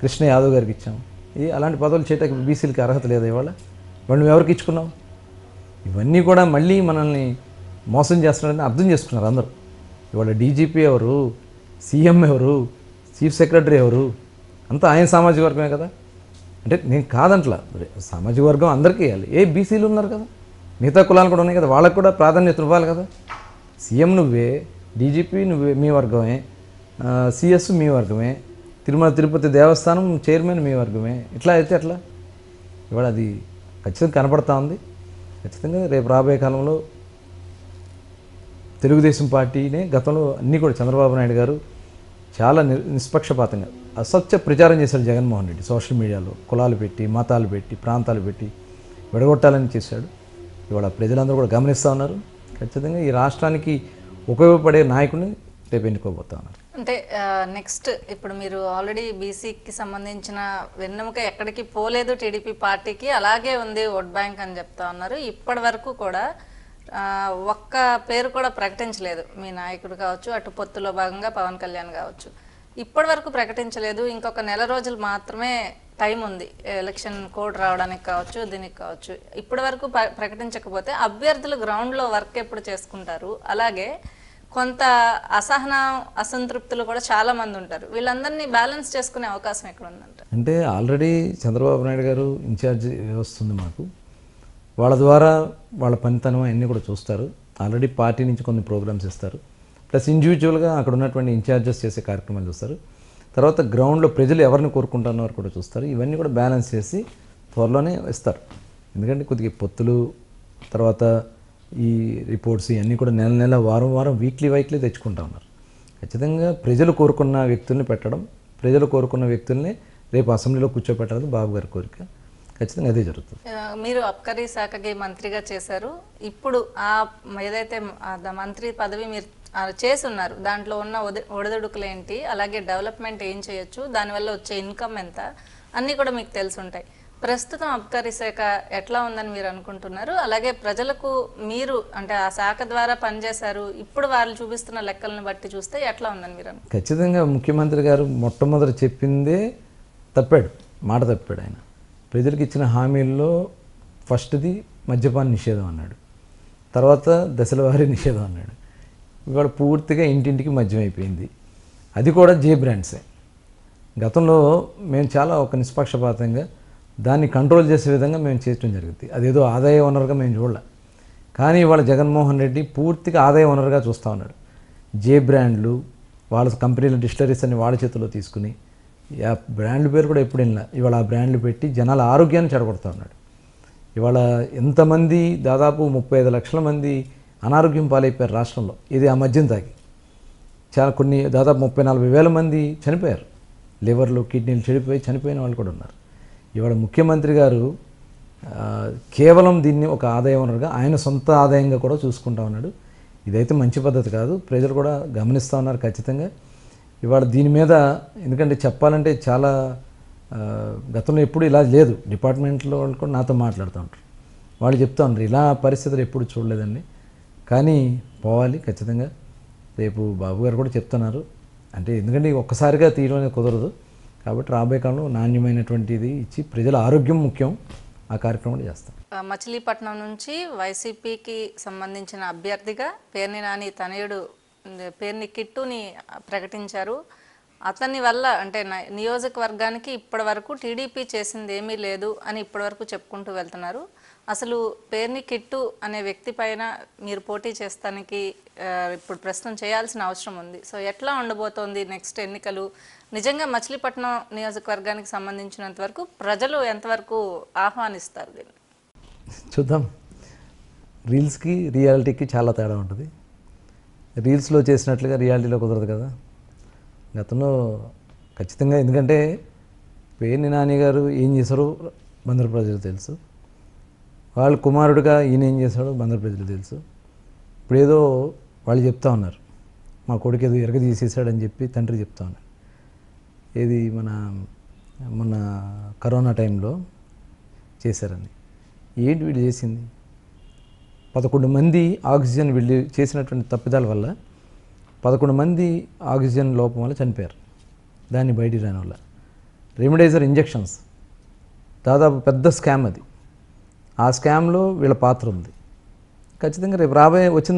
కృష్ణ యాదవ్ గారికి ఇచ్చాం. అలాంటి పదవులు చేయడానికి బీసీలకి అర్హత లేదా ఇవాళ? మేము ఎవరికి ఇచ్చుకున్నాం? ఇవన్నీ కూడా మళ్ళీ మనల్ని మోసం చేస్తున్నారని అర్థం చేసుకున్నారు అందరూ. ఇవాళ డీజీపీ ఎవరు, సీఎం ఎవరు, చీఫ్ సెక్రటరీ ఎవరు, అంతా ఆయన సామాజిక వర్గమే కదా. అంటే నేను కాదంట్లా, సామాజిక వర్గం అందరికీ ఇవ్వాలి. బీసీలు ఉన్నారు కదా, మిగతా కులాలు కూడా ఉన్నాయి కదా, వాళ్ళకు కూడా ప్రాధాన్యత ఇవ్వాలి కదా. సీఎం నువ్వే, డీజీపీ నువ్వే, మీ వర్గమే, సిఎస్ మీ వర్గమే, తిరుమల తిరుపతి దేవస్థానం చైర్మన్ మీ వర్గమే. ఇట్లా అయితే ఎట్లా? ఇవాళ అది ఖచ్చితంగా కనపడతా ఉంది. ఖచ్చితంగా రేపు రాబోయే కాలంలో తెలుగుదేశం పార్టీనే గతంలో అన్నీ కూడా చంద్రబాబు నాయుడు గారు చాలా నిష్పక్షపాతంగా అసత్య ప్రచారం చేశాడు జగన్మోహన్ రెడ్డి. సోషల్ మీడియాలో కులాలు పెట్టి, మతాలు పెట్టి, ప్రాంతాలు పెట్టి విడగొట్టాలని చేశాడు. ఇవాళ ప్రజలందరూ కూడా గమనిస్తూ ఉన్నారు. ఖచ్చితంగా ఈ రాష్ట్రానికి ఉపయోగపడే నాయకుడిని రేపు ఎన్నుకోబోతా ఉన్నారు. అంటే నెక్స్ట్ ఇప్పుడు మీరు ఆల్రెడీ బీసీకి సంబంధించిన వెన్నెముక ఎక్కడికి పోలేదు టీడీపీ పార్టీకి, అలాగే ఉంది ఓట్ బ్యాంక్ అని చెప్తా ఉన్నారు. ఇప్పటి వరకు కూడా ఒక్క పేరు కూడా ప్రకటించలేదు మీ నాయకుడు కావచ్చు, అటు పొత్తులో భాగంగా పవన్ కళ్యాణ్ కావచ్చు. ఇప్పటి వరకు ప్రకటించలేదు. ఇంకొక నెల రోజులు మాత్రమే టైం ఉంది ఎలక్షన్ కోడ్ రావడానికి కావచ్చు, దీనికి కావచ్చు. ఇప్పటి వరకు ప్రకటించకపోతే అభ్యర్థులు గ్రౌండ్లో వర్క్ ఎప్పుడు చేసుకుంటారు? అలాగే కొంత అసంతృప్తులు కూడా చాలా మంది ఉంటారు. వీళ్ళందరినీ బ్యాలెన్స్ చేసుకునే అవకాశం ఎక్కడ ఉందంట? అంటే ఆల్రెడీ చంద్రబాబు నాయుడు గారు ఇన్ఛార్జ్ వస్తుంది మాకు, వాళ్ళ ద్వారా వాళ్ళ పనితనం అన్నీ కూడా చూస్తారు. ఆల్రెడీ పార్టీ నుంచి కొన్ని ప్రోగ్రామ్స్ ఇస్తారు, ప్లస్ ఇండివిజువల్గా అక్కడ ఉన్నటువంటి ఇన్ఛార్జెస్ చేసే కార్యక్రమాలు చూస్తారు. తర్వాత గ్రౌండ్లో ప్రజలు ఎవరిని కోరుకుంటున్నారో కూడా చూస్తారు. ఇవన్నీ కూడా బ్యాలెన్స్ చేసి త్వరలోనే ఇస్తారు. ఎందుకంటే కొద్దిగా పొత్తులు, తర్వాత ఈ రిపోర్ట్స్ ఇవన్నీ కూడా నెల నెల, వారం వారం, వీక్లీ తెచ్చుకుంటా ఉన్నారు. ఖచ్చితంగా ప్రజలు కోరుకున్న వ్యక్తుల్ని పెట్టడం, ప్రజలు కోరుకున్న వ్యక్తుల్ని రేపు అసెంబ్లీలో కూర్చోపెట్టాలని బాబు గారి కోరిక. ఖచ్చితంగా అదే జరుగుతుంది. మీరు అబ్కారీ శాఖకి మంత్రిగా చేశారు. ఇప్పుడు ఏదైతే మంత్రి పదవి మీరు చేసి ఉన్నారు, దాంట్లో ఉన్న ఒడిదుడుకులు ఏంటి, అలాగే డెవలప్మెంట్ ఏం చేయొచ్చు, దానివల్ల వచ్చే ఇన్కమ్ ఎంత, అన్నీ కూడా మీకు తెలిసి ఉంటాయి. ప్రస్తుతం అబ్కారీ శాఖ ఎట్లా ఉందని మీరు అనుకుంటున్నారు? అలాగే ప్రజలకు మీరు అంటే ఆ శాఖ ద్వారా పనిచేశారు, ఇప్పుడు వాళ్ళు చూపిస్తున్న లెక్కలను బట్టి చూస్తే ఎట్లా ఉందని మీరు అనుకుంటున్నారు? ఖచ్చితంగా ముఖ్యమంత్రి గారు మొట్టమొదటి చెప్పిందే మాట తప్పాడు. ఆయన ప్రజలకు ఇచ్చిన హామీల్లో ఫస్ట్ది మద్యపాన నిషేధం అన్నాడు, తర్వాత దశల వారీ నిషేధం అన్నాడు. ఇవాళ పూర్తిగా ఇంటింటికి మద్యం అయిపోయింది. అది కూడా జే బ్రాండ్సే. గతంలో మేము చాలా ఒక నిష్పక్షపాతంగా దాన్ని కంట్రోల్ చేసే విధంగా మేము చేయడం జరిగింది. అదేదో ఆదాయ వనరుగా మేము చూడలే. కానీ ఇవాళ జగన్మోహన్ రెడ్డి పూర్తిగా ఆదాయ వనరుగా చూస్తూ ఉన్నాడు. జే బ్రాండ్లు, వాళ్ళ కంపెనీల డిస్టిలరీస్ అన్ని వాళ్ళ చేతుల్లో తీసుకుని, ఆ బ్రాండ్ల పేరు కూడా ఎప్పుడు వినలే, ఇవాళ ఆ బ్రాండ్లు పెట్టి జనాల ఆరోగ్యాన్ని చెడగొడుతూ ఉన్నాడు. ఇవాళ ఎంతమంది, దాదాపు 35 లక్షల మంది అనారోగ్యం పాలైపోయారు రాష్ట్రంలో. ఇది ఆ మద్యం తాగి కొన్ని దాదాపు 30-40 వేల మంది చనిపోయారు. లివర్లు, కిడ్నీలు చెడిపోయి చనిపోయిన వాళ్ళు కూడా ఉన్నారు. ఇవాళ ముఖ్యమంత్రి గారు కేవలం దీన్ని ఒక ఆదాయ వనరుగా, ఆయన సొంత ఆదాయంగా కూడా చూసుకుంటా ఉన్నాడు. ఇదైతే మంచి పద్ధతి కాదు. ప్రజలు కూడా గమనిస్తూ ఉన్నారు ఖచ్చితంగా. ఇవాళ దీని మీద ఎందుకంటే చెప్పాలంటే చాలా గతంలో ఎప్పుడు ఇలా లేదు. డిపార్ట్మెంట్లో వాళ్ళు కూడా నాతో మాట్లాడుతూ ఉంటారు. వాళ్ళు చెప్తూ ఉన్నారు ఇలా పరిస్థితులు ఎప్పుడు చూడలేదండి, కానీ పోవాలి ఖచ్చితంగా. రేపు బాబు గారు కూడా చెప్తున్నారు. అంటే ఎందుకంటే ఒక్కసారిగా తీయడం అనేది కుదరదు. కాబట్టి రాబోయే కాలంలో నాణ్యమైనటువంటిది ఇచ్చి ప్రజల ఆరోగ్యం ముఖ్యం, ఆ కార్యక్రమం చేస్తాం. మచిలీపట్నం నుంచి వైసీపీకి సంబంధించిన అభ్యర్థిగా పేర్ని నాని తనయుడు పేర్ని కిట్టుని ప్రకటించారు. అతని వల్ల అంటే నియోజకవర్గానికి ఇప్పటి వరకు టీడీపీ చేసింది ఏమీ లేదు అని ఇప్పటి వరకు చెప్పుకుంటూ వెళ్తున్నారు. అసలు పేర్ని కిట్టు అనే వ్యక్తి పైన మీరు పోటీ చేస్తానికి ఇప్పుడు ప్రస్తుతం చేయాల్సిన అవసరం ఉంది. సో ఎట్లా ఉండబోతోంది నెక్స్ట్ ఎన్నికలు? నిజంగా మచిలీపట్నం నియోజకవర్గానికి సంబంధించినంత వరకు ప్రజలు ఎంతవరకు ఆహ్వానిస్తారు దీన్ని? చూద్దాం. రీల్స్కి రియాలిటీకి చాలా తేడా ఉంటుంది. రీల్స్లో చేసినట్లుగా రియాలిటీలో కుదరదు కదా. గతంలో ఖచ్చితంగా, ఎందుకంటే పేర్ని నాని గారు ఏం చేశారో బందరు ప్రజలు తెలుసు, వాళ్ళ కుమారుడిగా ఈయన ఏం చేశాడో బందరు ప్రజలు తెలుసు. ఇప్పుడు ఏదో వాళ్ళు చెప్తా ఉన్నారు, మా కొడుకు ఏదో ఎరగ తీసేసాడని చెప్పి తండ్రి చెప్తా ఉన్నారు. ఏది మొన్న కరోనా టైంలో చేశారని. ఏంటి వీళ్ళు చేసింది? 11 మంది ఆక్సిజన్, వీళ్ళు చేసినటువంటి తప్పిదాల వల్ల 11 మంది ఆక్సిజన్ లోపం వల్ల చనిపోయారు, దాన్ని బయటికి రాని వల్ల. రెమిడైజర్ ఇంజెక్షన్స్ దాదాపు పెద్ద స్కామ్ అది. ఆ స్కామ్లో వీళ్ళ పాత్ర ఉంది. ఖచ్చితంగా రేపు రాబోయే వచ్చిన